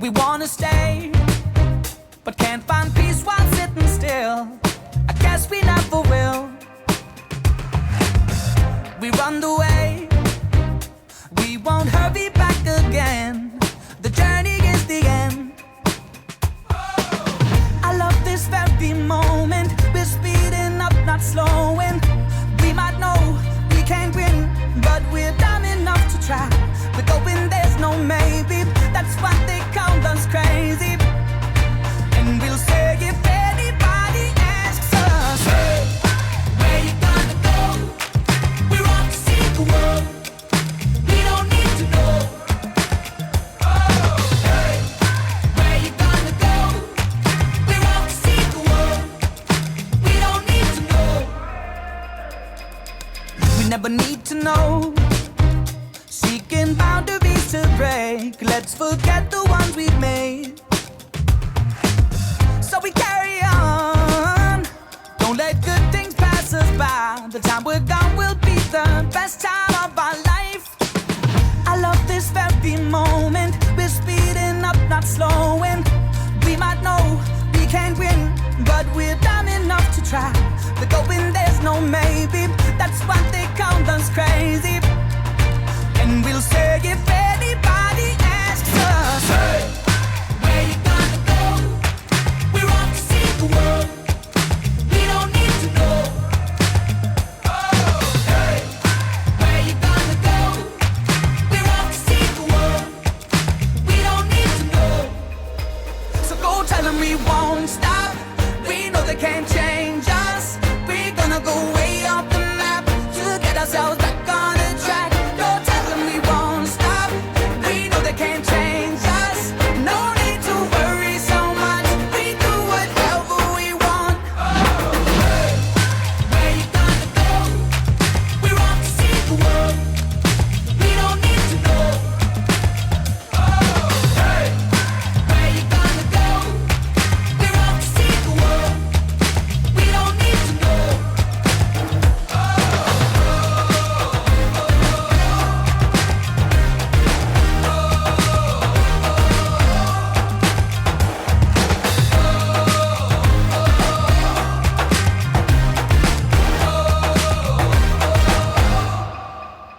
We wanna stay, but can't find peace while sitting still. I guess we never will. We run the way, we won't hurry back again. The journey is the end. I love this very moment. We're speeding up, not slowing. We might know we can't win, but we're dumb enough to try. We're going, there's no maybe. That's why they call us crazy. And we'll say if anybody asks us, hey, where you gonna go? We're off to see the world. We don't need to know. Oh, hey, where you gonna go? We're off to see the world. We don't need to know. We never need to know. Seeking boundaries to break. Let's forget the ones we've made. So we carry on. Don't let good things pass us by. The time we're gone will be the best time of our life. I love this very moment. We're speeding up, not slowing. We might know we can't win, but we're dumb enough to try. We're going, there's no maybe. That's why they call us crazy.